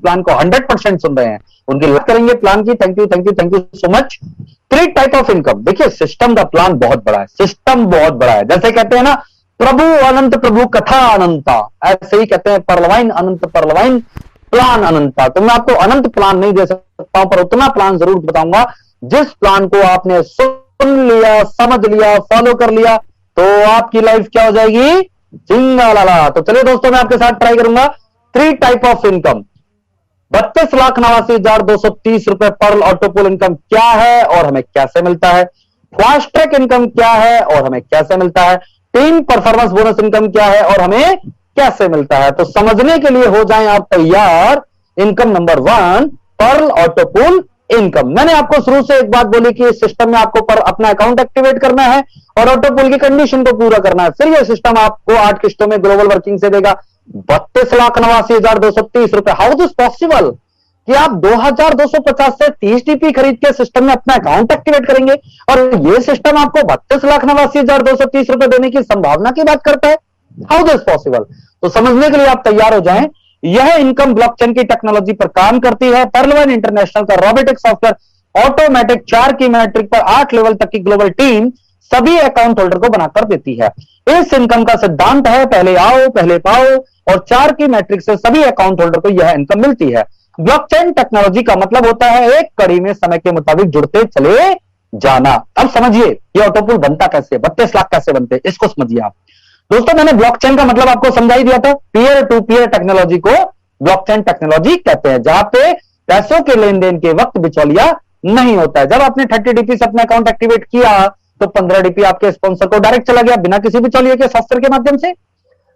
Plan को 100% सुन रहे हैं, उनकी बात करेंगे प्लान की। Thank you thank you thank you so much. 3 type of income. देखिए सिस्टम का प्लान बहुत बड़ा है, सिस्टम बहुत बड़ा है। जैसे कहते हैं ना प्रभु अनंत प्रभु कथा अनंता, ऐसे ही कहते हैं परलवाइन अनंत परलवाइन प्लान अनंता। तो मैं आपको अनंत प्लान नहीं दे सकता हूं, पर उतना प्लान जरूर बताऊंगा जिस प्लान को आपने सुन लिया, समझ लिया, फॉलो कर लिया तो आपकी लाइफ क्या हो जाएगी, चिंगालाला। तो चलिए दोस्तों मैं आपके साथ ट्राई करूंगा 3 टाइप ऑफ इनकम। 32,89,230 रुपए पर्ल ऑटोपूल इनकम क्या है और हमें कैसे मिलता है, फास्ट ट्रैक इनकम क्या है और हमें कैसे मिलता है, टीम परफॉर्मेंस बोनस इनकम क्या है और हमें कैसे मिलता है। तो समझने के लिए हो जाएं आप तैयार। Income number 1 pearl autopool income. मैंने आपको शुरू से एक बात बोली कि इस सिस्टम में आपको पर अपना अकाउंट एक्टिवेट करना है और ऑटोपूल की कंडीशन को पूरा करना है, फिर यह सिस्टम आपको 8 किस्तों में ग्लोबल वर्किंग से देगा 32,89,230 रुपए। हाउ दिस पॉसिबल कि आप 2,250 से 30 टीपी खरीद के सिस्टम में अपना अकाउंट एक्टिवेट करेंगे और यह सिस्टम आपको 32,89,230 रुपए देने की संभावना की बात करता है। How this possible. तो समझने के लिए आप तैयार हो जाएं। यह इनकम ब्लॉकचेन की टेक्नोलॉजी पर काम करती है। पर्लवाइन इंटरनेशनल का रोबोटिक सॉफ्टवेयर ऑटोमेटिक 4 की मैट्रिक पर 8 लेवल तक की ग्लोबल टीम सभी अकाउंट होल्डर को बनाकर देती है। इस इनकम का सिद्धांत है पहले आओ पहले पाओ और 4 की मैट्रिक से सभी अकाउंट होल्डर को यह इनकम मिलती है। ब्लॉकचेन टेक्नोलॉजी का मतलब होता है एक कड़ी में समय के मुताबिक जुड़ते चले जाना। अब समझिए ये ऑटोपूल बनता कैसे, 32 लाख कैसे बनते, इसको समझिए आप दोस्तों। मैंने ब्लॉकचेन का मतलब आपको समझा ही दिया था। पीयर टू पीयर टेक्नोलॉजी को ब्लॉकचेन टेक्नोलॉजी कहते हैं, जहां पे पैसों के लेन देन के वक्त बिचौलिया नहीं होता है। जब आपने 30 डीपी से अपना अकाउंट एक्टिवेट किया तो 15 डीपी आपके स्पॉन्सर को डायरेक्ट चला गया बिना किसी बिचौलिए के सॉफ्टवेयर के माध्यम से।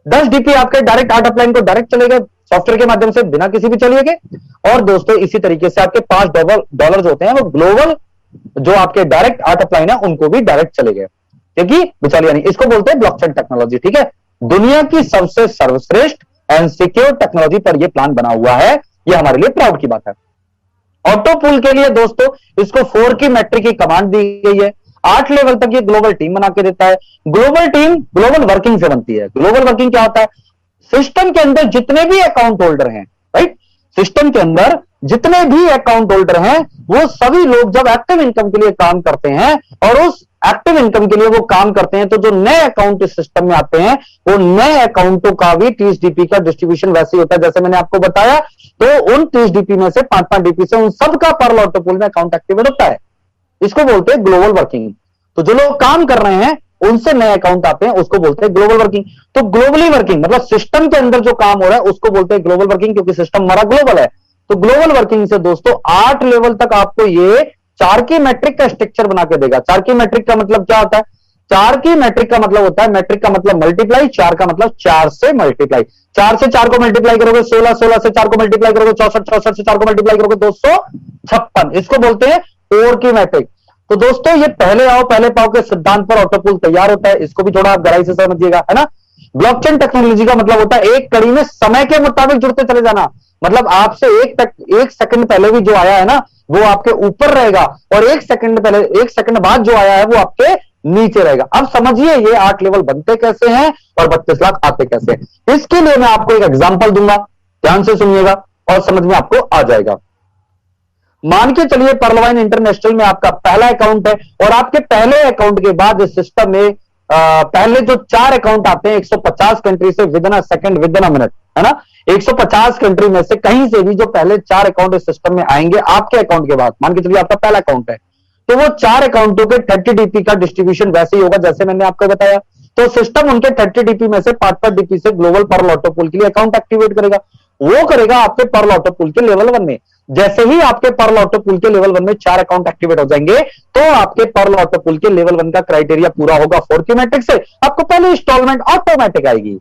10 डीपी आपके डायरेक्ट आर्ट अपलाइन को डायरेक्ट चले गए सॉफ्टवेयर के माध्यम से बिना किसी बिचौलिए के। और दोस्तों इसी तरीके से आपके $5 जो होते हैं वो ग्लोबल जो आपके डायरेक्ट आर्ट अपलाइन है उनको भी डायरेक्ट चले गए, क्योंकि बिचौलिया नहीं। इसको बोलते हैं ब्लॉकचेन टेक्नोलॉजी। ठीक है, दुनिया की सबसे सर्वश्रेष्ठ एंड सिक्योर टेक्नोलॉजी पर यह प्लान बना हुआ है। यह हमारे लिए प्राउड की बात है। ऑटोपूल के लिए दोस्तों इसको 4 की मैट्रिक की कमांड दी गई है। 8 लेवल तक ये ग्लोबल टीम बना के देता है। ग्लोबल टीम ग्लोबल वर्किंग से बनती है। ग्लोबल वर्किंग क्या होता है, सिस्टम के अंदर जितने भी अकाउंट होल्डर हैं, राइट, सिस्टम के अंदर जितने भी अकाउंट होल्डर हैं वो सभी लोग जब एक्टिव इनकम के लिए काम करते हैं और उस एक्टिव इनकम के लिए वो काम करते हैं तो जो नए अकाउंट इस सिस्टम में आते हैं वो नए अकाउंटों का भी 30 डीपी का डिस्ट्रीब्यूशन वैसे ही होता है जैसे मैंने आपको बताया। तो उन 30 डीपी में से 5-5 डीपी से उन सबका पर्ल ऑटोपूल में अकाउंट एक्टिवेट होता है। इसको बोलते हैं ग्लोबल वर्किंग। तो जो लोग काम कर रहे हैं उनसे नए अकाउंट आते हैं उसको बोलते हैं ग्लोबल वर्किंग। तो ग्लोबली वर्किंग मतलब सिस्टम के अंदर जो काम हो रहा है उसको बोलते हैं ग्लोबल वर्किंग, क्योंकि सिस्टम हमारा ग्लोबल है। तो ग्लोबल वर्किंग से दोस्तों 8 लेवल तक आपको ये 4 की मैट्रिक का स्ट्रक्चर बना के देगा। 4 की मैट्रिक का मतलब क्या होता है, 4 की मैट्रिक का मतलब होता है, मैट्रिक का मतलब मल्टीप्लाई, 4 का मतलब 4 से मल्टीप्लाई। 4 से 4 को मल्टीप्लाई करोगे 16, 16 से 4 को मल्टीप्लाई करोगे 64, 64 से 4 को मल्टीप्लाई करोगे 256। इसको बोलते हैं 4 की मैट्रिक। तो दोस्तों ये पहले आओ पहले पाओ के सिद्धांत पर ऑटोपूल तैयार होता है। इसको भी थोड़ा आप गहराई से समझिएगा, है ना। ब्लॉकचेन टेक्नोलॉजी का मतलब होता है एक कड़ी में समय के मुताबिक जुड़ते चले जाना। मतलब आपसे एक सेकंड पहले भी जो आया है ना वो आपके ऊपर रहेगा और एक सेकंड बाद जो आया है वो आपके नीचे रहेगा। अब समझिए ये 8 लेवल बनते कैसे हैं और 32 लाख आते कैसे हैं। इसके लिए मैं आपको एक एग्जांपल दूंगा, ध्यान से सुनिएगा और समझ में आपको आ जाएगा। मान के चलिए पर्लवाइन इंटरनेशनल में आपका पहला अकाउंट है और आपके पहले अकाउंट के बाद इस सिस्टम में पहले जो 4 अकाउंट आते हैं 150 कंट्री से with in a second with in a minute, है ना। 150 कंट्री में से कहीं से भी जो पहले 4 अकाउंट इस सिस्टम में आएंगे आपके अकाउंट के बाद, मान के चलिए आपका पहला अकाउंट है तो वो 4 अकाउंटों के 30 डीपी का डिस्ट्रीब्यूशन वैसे ही होगा जैसे मैंने आपको बताया। तो सिस्टम उनके 30 डीपी में से 5-5 डीपी से ग्लोबल पर्ल ऑटोपूल के लिए अकाउंट एक्टिवेट करेगा। वो करेगा आपके पर्ल ऑटोपूल के लेवल 1 में। जैसे ही आपके पर्ल ऑटोपूल के लेवल 1 में 4 अकाउंट एक्टिवेट हो जाएंगे तो आपके पर्ल ऑटोपूल के लेवल 1 का क्राइटेरिया पूरा होगा 4 की मैट्रिक से, आपको पहले इंस्टॉलमेंट ऑटोमेटिक आएगी।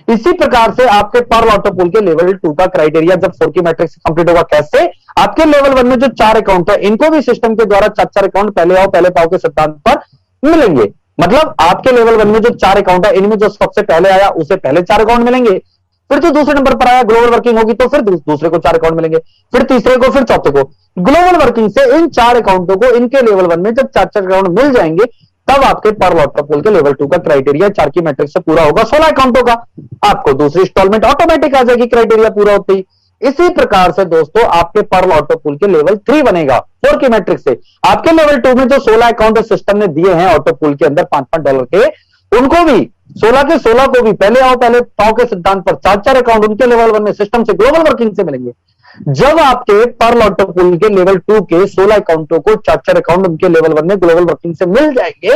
इसी प्रकार से आपके पर्ल ऑटोपूल के लेवल 2 का क्राइटेरिया जब 4 की मैट्रिक से कंप्लीट होगा, कैसे, आपके लेवल 1 में जो 4 अकाउंट है इनको भी सिस्टम के द्वारा 4-4 अकाउंट पहले आओ पहले पाओ के सिद्धांत पर मिलेंगे। मतलब आपके लेवल 1 में जो 4 अकाउंट है इनमें जो सबसे पहले आया उसे पहले 4 अकाउंट मिलेंगे, फिर जो दूसरे नंबर पर आया ग्लोबल वर्किंग होगी तो फिर दूसरे को 4 अकाउंट मिलेंगे, फिर तीसरे को, फिर चौथे को। ग्लोबल वर्किंग से इन 4 अकाउंटों को इनके लेवल 1 में जब 4-4 अकाउंट मिल जाएंगे तब आपके पर्ल ऑटोपूल के लेवल 2 का क्राइटेरिया 4 की मैट्रिक से पूरा होगा 16 अकाउंटों का। आपको दूसरी इंस्टॉलमेंट ऑटोमेटिक आ जाएगी क्राइटेरिया पूरा होते ही। इसी प्रकार से दोस्तों आपके पर्ल ऑटो पूल के लेवल 3 बनेगा 4 की मैट्रिक्स से। आपके लेवल 2 में जो 16 अकाउंट सिस्टम ने दिए हैं ऑटो पूल के अंदर $5 के, उनको भी 16 के 16 को भी पहले आओ पहले पाओ के सिद्धांत पर 4 अकाउंट उनके लेवल 1 में सिस्टम से ग्लोबल वर्किंग से मिलेंगे। जब आपके पर्ल ऑटो पूल के लेवल 2 के 16 अकाउंटों को 4 अकाउंट उनके लेवल 1 में ग्लोबल वर्किंग से मिल जाएंगे,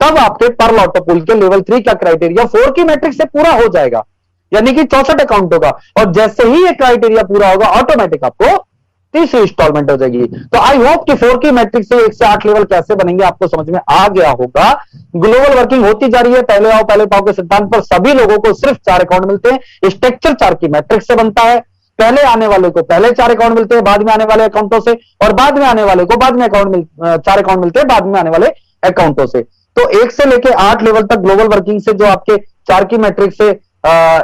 तब आपके पर्ल ऑटो पूल के लेवल 3 का क्राइटेरिया 4 की मैट्रिक्स से पूरा हो जाएगा, यानी कि 64 अकाउंट होगा। और जैसे ही ये क्राइटेरिया पूरा होगा ऑटोमेटिक आपको तीसरी इंस्टॉलमेंट हो जाएगी। तो आई होप कि 4 की मैट्रिक्स से 1 से 8 लेवल कैसे बनेंगे आपको समझ में आ गया होगा। ग्लोबल वर्किंग होती जा रही है, पहले आओ पहले पाओ के सिद्धांत पर सभी लोगों को सिर्फ 4 अकाउंट मिलते हैं। स्ट्रक्चर 4 की मैट्रिक्स से बनता है, पहले आने वाले को पहले 4 अकाउंट मिलते हैं बाद में आने वाले अकाउंटों से, और बाद में आने वाले को बाद में 4 अकाउंट मिलते हैं बाद में आने वाले अकाउंटों से। तो 1 से लेकर 8 लेवल तक ग्लोबल वर्किंग से जो आपके 4 की मैट्रिक्स से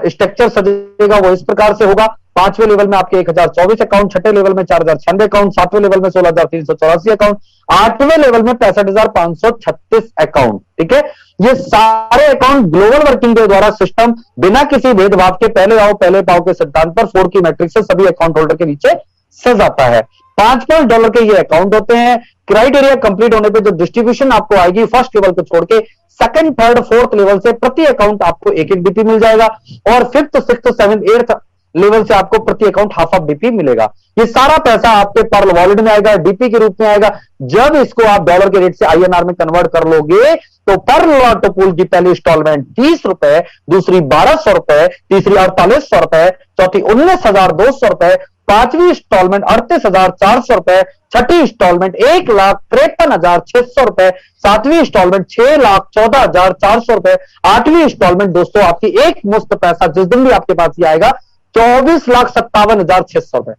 स्ट्रक्चर सजेगा वो इस प्रकार से होगा। 5वें लेवल में आपके 1024 अकाउंट, 6ठे लेवल में 4096 अकाउंट, 7वें लेवल में 16384 अकाउंट, 8वें लेवल में 65536 अकाउंट। ठीक है, ये सारे अकाउंट ग्लोबल वर्किंग के द्वारा सिस्टम बिना किसी भेदभाव के पहले आओ पहले पाओ के सिद्धांत पर 4 की मैट्रिक्स से सभी अकाउंट होल्डर के नीचे सजाता है। $5 के ये अकाउंट होते हैं। क्राइटेरिया कंप्लीट होने पे जो डिस्ट्रीब्यूशन आपको आएगी फर्स्ट लेवल को छोड़ के सेकंड थर्ड फोर्थ लेवल से प्रति अकाउंट आपको 1-1 डीपी मिल जाएगा, और 5th 6th 7th 8th level से आपको प्रति अकाउंट हाफ डीपी मिलेगा। ये सारा पैसा आपके पर्ल वॉलेट में आएगा, डीपी के रूप में आएगा। जब इसको आप डॉलर के रेट से INR में कन्वर्ट कर लोगे तो पर्ल ऑटो पूल की पहली इंस्टॉलमेंट 30 रुपए, दूसरी 1200 रुपए, तीसरी 4800 रुपए, चौथी 19,200 रुपए, 5वीं इंस्टॉलमेंट 38,400 रुपए, 6ठी इंस्टॉलमेंट 1,53,600 रुपए, 7वीं इंस्टॉलमेंट 6,14,400 रुपए, 8वीं इंस्टॉलमेंट दोस्तों आपकी एक मुश्त पैसा जिस दिन भी आपके पास ये आएगा 24,57,600 रुपए।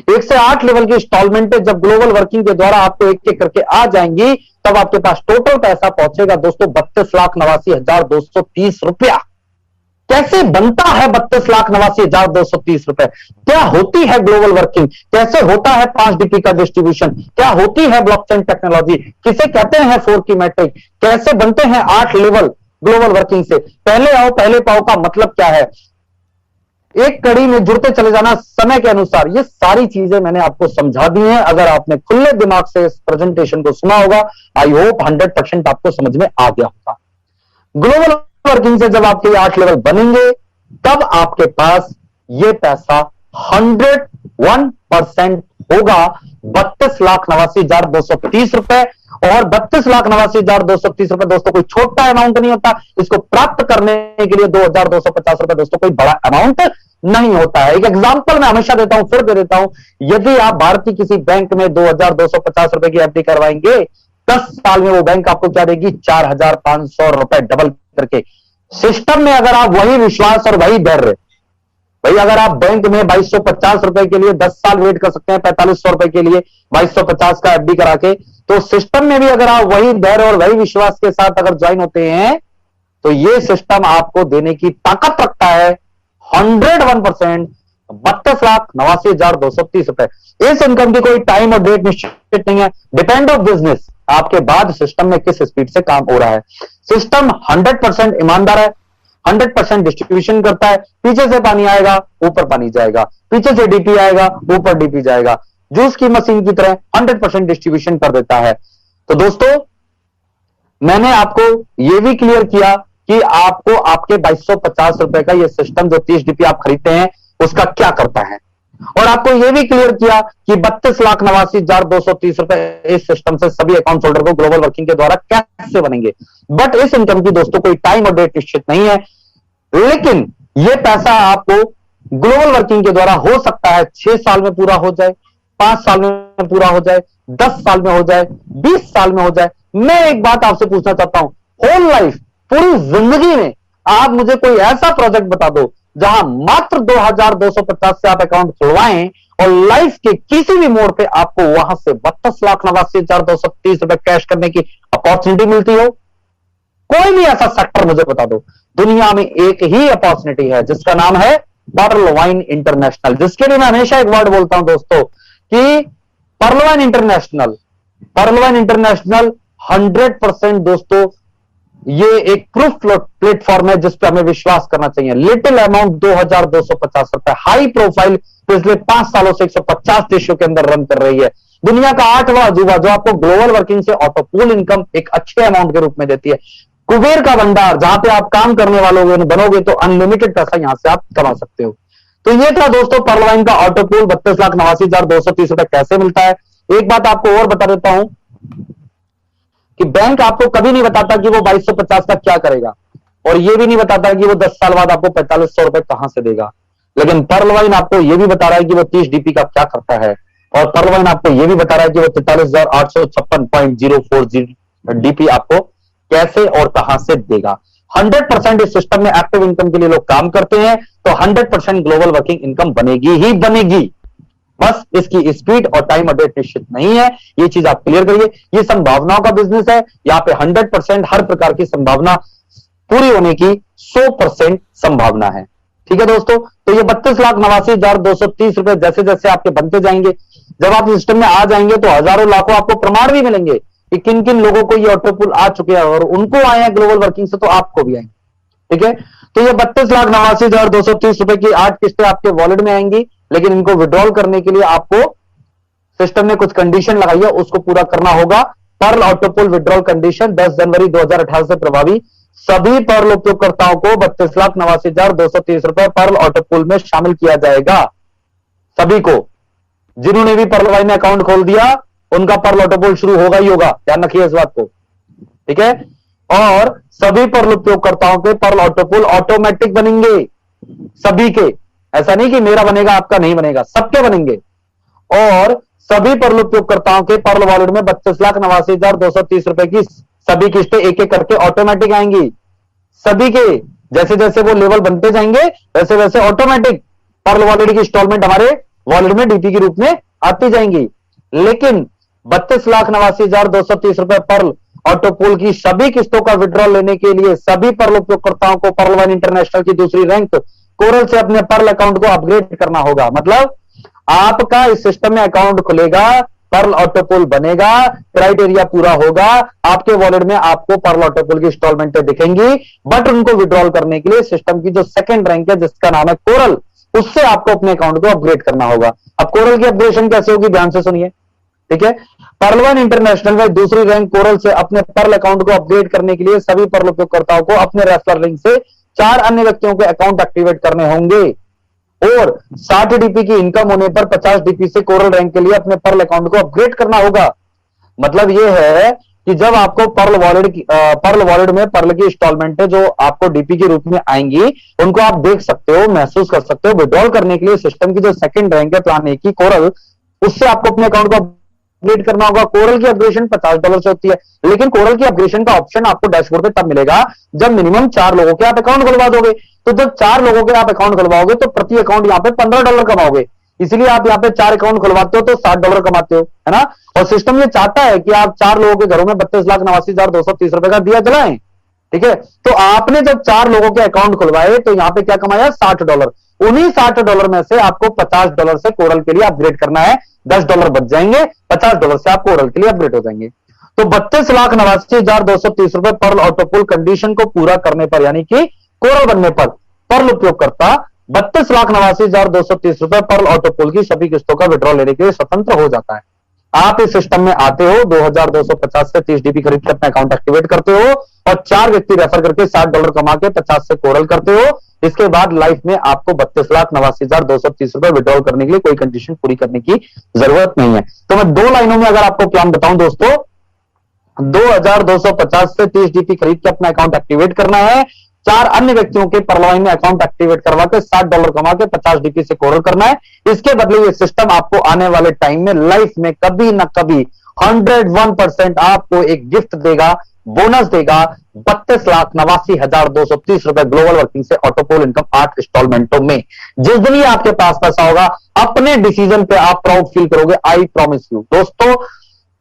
1 से 8 लेवल की इंस्टॉलमेंट जब ग्लोबल वर्किंग के द्वारा आपको एक एक करके आ जाएंगी, तब आपके पास टोटल पैसा पहुंचेगा दोस्तों 32,89,230 रुपया। कैसे बनता है 32,89,230 रुपए? क्या होती है ग्लोबल वर्किंग? कैसे होता है 5 डीपी का डिस्ट्रीब्यूशन? क्या होती है ब्लॉकचेन टेक्नोलॉजी? किसे कहते हैं 4 की मैट्रिक? कैसे बनते हैं 8 लेवल ग्लोबल वर्किंग से? पहले आओ पहले पाओ का मतलब क्या है? एक कड़ी में जुड़ते चले जाना समय के अनुसार। ये सारी चीजें मैंने आपको समझा दी हैं। अगर आपने खुले दिमाग से इस प्रेजेंटेशन को सुना होगा, आई होप 100% आपको समझ में आ गया होगा। ग्लोबल वर्किंग से जब आपके 8 लेवल बनेंगे, तब आपके पास ये पैसा 101% होगा 32,89,230 रुपए। और 32,89,230 रुपए दोस्तों कोई छोटा अमाउंट नहीं होता। इसको प्राप्त करने के लिए 2,250 रुपए दोस्तों कोई बड़ा अमाउंट नहीं होता है। एक एग्जांपल मैं हमेशा देता हूं, फिर दे देता हूं। यदि आप भारतीय किसी बैंक में 2,250 रुपए की एफडी करवाएंगे, 10 साल में वो बैंक आपको क्या देगी? 4,500 रुपए डबल करके। सिस्टम में अगर आप वही विश्वास और वही धैर्य, भाई अगर आप बैंक में 2250 रुपए के लिए 10 साल वेट कर सकते हैं, 4500 रुपए के लिए 2250 का एफडी करा के, तो सिस्टम में भी अगर आप वही धैर्य और वही विश्वास के साथ अगर ज्वाइन होते हैं, तो ये सिस्टम आपको देने की ताकत रखता है 101% 32,89,230 रुपए। इस इनकम की कोई टाइम और डेट निश्चित नहीं है, डिपेंड ऑफ बिजनेस आपके बाद सिस्टम में किस स्पीड से काम हो रहा है। सिस्टम 100% ईमानदार है, 100% डिस्ट्रीब्यूशन करता है। पीछे से पानी आएगा ऊपर पानी जाएगा, पीछे से डीपी आएगा ऊपर डीपी जाएगा, जूस की मशीन की तरह 100% डिस्ट्रीब्यूशन कर देता है। तो दोस्तों मैंने आपको यह भी क्लियर किया कि आपको आपके 2250 रुपए का यह सिस्टम जो 30 डीपी आप खरीदते हैं उसका क्या करता है, और आपको यह भी क्लियर किया कि 32,89,230 रुपए इस सिस्टम से सभी अकाउंट होल्डर को ग्लोबल वर्किंग के द्वारा कैसे बनेंगे। बट इस इनकम की दोस्तों कोई टाइम और डेट निश्चित नहीं है, लेकिन यह पैसा आपको ग्लोबल वर्किंग के द्वारा हो सकता है 6 साल में पूरा हो जाए, 5 साल में पूरा हो जाए, 10 साल में हो जाए, 20 साल में हो जाए। मैं एक बात आपसे पूछना चाहता हूं, होल लाइफ पूरी जिंदगी में आप मुझे कोई ऐसा प्रोजेक्ट बता दो जहां मात्र 2,250 से आप अकाउंट खुलवाएं और लाइफ के किसी भी मोड़ पे आपको वहां से 32,89,230 रुपए कैश करने की अपॉर्चुनिटी मिलती हो। कोई भी ऐसा सेक्टर मुझे बता दो। दुनिया में एक ही अपॉर्चुनिटी है जिसका नाम है पर्ल वाइन इंटरनेशनल, जिसके लिए मैं हमेशा एक वर्ड बोलता हूं दोस्तों कि पर्ल वाइन इंटरनेशनल 100% दोस्तों ये एक प्रूफ प्लेटफॉर्म है जिस पे हमें विश्वास करना चाहिए। लिटिल अमाउंट 2250 रुपए, हाई प्रोफाइल पिछले 5 सालों से 150 देशों के अंदर रन कर रही है। दुनिया का 8वां अजूबा जो आपको ग्लोबल वर्किंग से ऑटोपूल इनकम एक अच्छे अमाउंट के रूप में देती है। कुबेर का भंडार, जहां पे आप काम करने वालों बनोगे तो अनलिमिटेड पैसा यहां से आप कमा सकते हो। तो ये था दोस्तों पर्लवाइन का ऑटोपूल 32,89,230 रुपए कैसे मिलता है। एक बात आपको और बता देता हूं कि बैंक आपको कभी नहीं बताता कि वो 2250 का क्या करेगा, और ये भी नहीं बताता कि वो 10 साल बाद आपको 4500 रुपए कहां से देगा। लेकिन पर्लवाइन आपको ये भी बता रहा है कि वो 30 डीपी का क्या करता है, और पर्लवाइन आपको ये भी बता रहा है कि वो 43,856.040 डीपी आपको कैसे और कहां से देगा। 100% इस सिस्टम में एक्टिव इनकम के लिए लोग काम करते हैं, तो 100% ग्लोबल वर्किंग इनकम बनेगी ही बनेगी। बस इसकी स्पीड और टाइम अपडेट निश्चित नहीं है, ये चीज आप क्लियर करिए। ये संभावनाओं का बिजनेस है, यहाँ पे 100% हर प्रकार की संभावना पूरी होने की 100% संभावना है। ठीक है दोस्तों, तो ये 32,89,230 रुपए जैसे जैसे आपके बनते जाएंगे, जब आप सिस्टम में आ जाएंगे तो हजारों लाखों आपको प्रमाण भी मिलेंगे कि किन किन लोगों को ये ऑटोपूल आ चुके हैं, और उनको आए हैं ग्लोबल वर्किंग से, तो आपको भी आएंगे। ठीक है, तो ये 32,89,230 रुपए की 8 किस्तें आपके वॉलेट में आएंगी, लेकिन इनको विड्रॉल करने के लिए आपको सिस्टम ने कुछ कंडीशन लगाई है, उसको पूरा करना होगा। पर्ल ऑटोपूल विड्रॉल कंडीशन 10 जनवरी 2018 से प्रभावी। सभी पर्ल उपयोगकर्ताओं को 32,89,230 रुपए पर्ल ऑटोपूल में शामिल किया जाएगा। सभी को, जिन्होंने भी पर्लवाइन में अकाउंट खोल दिया उनका पर्ल ऑटोपूल शुरू होगा ही होगा, ध्यान रखिए इस बात को। ठीक है, और सभी पर्ल उपयोगकर्ताओं के पर्ल ऑटोपूल ऑटोमेटिक बनेंगे, सभी के। ऐसा नहीं कि मेरा बनेगा आपका नहीं बनेगा, सबके बनेंगे। और सभी पर्ल उपयोगकर्ताओं के पर्ल वॉलेट में 32,89,230 रुपए की सभी किस्तें एक एक करके ऑटोमेटिक आएंगी। सभी के जैसे जैसे वो लेवल बनते जाएंगे वैसे वैसे ऑटोमेटिक पर्ल वॉलेट की इंस्टॉलमेंट हमारे वॉलेट में डीपी के रूप में आती जाएंगी। लेकिन 32,89,230 रुपए पर्ल ऑटोपूल की सभी किस्तों का विड्रॉल लेने के लिए सभी पर्ल उपयोगकर्ताओं को पर्लवाइन इंटरनेशनल की दूसरी रैंक कोरल से अपने पर्ल अकाउंट को अपग्रेड करना होगा। मतलब आपका इस सिस्टम में अकाउंट खुलेगा, पर्ल ऑटोपूल बनेगा, क्राइटेरिया पूरा होगा, आपके वॉलेट में आपको पर्ल ऑटोपूल की इंस्टॉलमेंटें दिखेंगी, बट उनको विड्रॉल करने के लिए सिस्टम की जो सेकंड रैंक है जिसका नाम है कोरल, उससे आपको अपने अकाउंट को अपग्रेड करना होगा। अब कोरल की अपग्रेडेशन कैसे होगी, ध्यान से सुनिए। ठीक है, पर्लवाइन इंटरनेशनल में दूसरी रैंक कोरल से अपने पर्ल अकाउंट को अपग्रेड करने के लिए सभी पर्ल उपयोगकर्ताओं को अपने रेफरल लिंक से 4 अन्य व्यक्तियों के अकाउंट एक्टिवेट करने होंगे, और 60 डीपी की इनकम होने पर 50 डीपी से कोरल रैंक के लिए अपने पर्ल अकाउंट को अपग्रेड करना होगा। मतलब यह है कि जब आपको पर्ल वॉलेट में पर्ल की इंस्टॉलमेंट जो आपको डीपी के रूप में आएंगी, उनको आप देख सकते हो, महसूस कर सकते हो। विड्रॉल करने के लिए सिस्टम की जो सेकंड रैंक है प्लान ए की कोरल, उससे आपको अपने अकाउंट को अपग्रेड करना होगा। कोरल की अपग्रेडेशन $50 से होती है, लेकिन कोरल की अपग्रेडेशन का ऑप्शन आपको डैशबोर्ड पे तब मिलेगा जब मिनिमम 4 लोगों के आप अकाउंट खुलवा दोगे। तो जब 4 लोगों के आप अकाउंट खुलवाओगे तो प्रति अकाउंट यहाँ पे $15 कमाओगे। इसीलिए आप यहाँ पे 4 अकाउंट खुलवाते हो तो $60 कमाते हो, है ना। और सिस्टम ये चाहता है कि आप 4 लोगों के घरों में 32,89,230 रुपए का दिया जलाएं। ठीक है, तो आपने जब 4 लोगों के अकाउंट खुलवाए तो यहाँ पे क्या कमाया, $60। उन्हीं $60 में से आपको $50 से कोरल के लिए अपग्रेड करना है। $10 बच जाएंगे, $50 से आप कोरल के लिए अपग्रेड हो जाएंगे। तो 32,89,230 रुपए पर्ल ऑटोपूल कंडीशन को पूरा करने पर, यानी कि कोरल बनने पर, पर्ल उपयोगकर्ता 32,89,230 रुपए पर्ल ऑटोपूल की सभी किस्तों का विड्रॉल लेने के लिए स्वतंत्र हो जाता है। आप इस सिस्टम में आते हो, 2,250 से 30 डीपी खरीद के अपना अकाउंट एक्टिवेट करते हो, और 4 व्यक्ति रेफर करके $60 कमा के 50 से कोरल करते हो। इसके बाद लाइफ में आपको 32,89,230 रुपए विड्रॉल करने के लिए कोई कंडीशन पूरी करने की जरूरत नहीं है। तो मैं 2 लाइनों में अगर आपको प्लान बताऊं दोस्तों, 2,250 से 30 डीपी खरीद के अपना अकाउंट एक्टिवेट करना है, 4 अन्य व्यक्तियों के पर्लवाइन में अकाउंट एक्टिवेट करवा के $60 कमा के 50 डीपी से कोरल करना है। इसके बदले ये सिस्टम आपको आने वाले टाइम में लाइफ में कभी ना कभी 101% आपको एक गिफ्ट देगा, बोनस देगा। 32,89,230 रुपए ग्लोबल वर्किंग से ऑटोपूल इनकम 8 इंस्टॉलमेंटों में। जिस दिन ये आपके पास पैसा होगा, अपने डिसीजन पे आप प्राउड फील करोगे, आई प्रॉमिस यू। दोस्तों,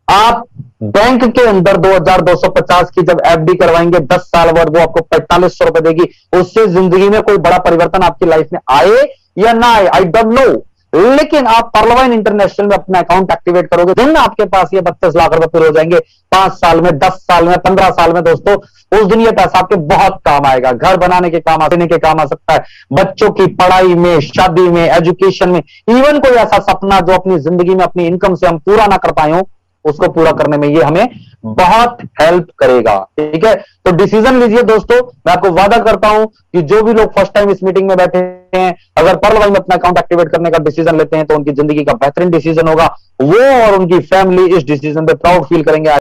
आप बैंक के अंदर 2,250 की जब एफडी करवाएंगे 10 साल बाद, वो आपको 4500 रुपए देगी। उससे जिंदगी में कोई बड़ा परिवर्तन आपकी लाइफ में आए या ना आए, आई डोंट नो, लेकिन आप पर्लवाइन इंटरनेशनल में अपना अकाउंट एक्टिवेट करोगे, दिन आपके पास ये 32 लाख रुपए फिर हो जाएंगे। 5 साल में, 10 साल में, 15 साल में दोस्तों, उस दिन ये पैसा आपके बहुत काम आएगा। घर बनाने के काम, देने के काम आ सकता है, बच्चों की पढ़ाई में, शादी में, एजुकेशन में, इवन कोई ऐसा सपना जो अपनी जिंदगी में अपनी इनकम से हम पूरा ना कर पाए हो, उसको पूरा करने में ये हमें बहुत हेल्प करेगा। ठीक है, तो डिसीजन लीजिए दोस्तों। मैं आपको वादा करता हूं कि जो भी लोग फर्स्ट टाइम इस मीटिंग में बैठे हैं, अगर पर्लवाई में अपना अकाउंट एक्टिवेट करने का डिसीजन लेते हैं, तो उनकी जिंदगी का बेहतरीन डिसीजन होगा। वो और उनकी फैमिली इस डिसीजन पे प्राउड फील करेंगे।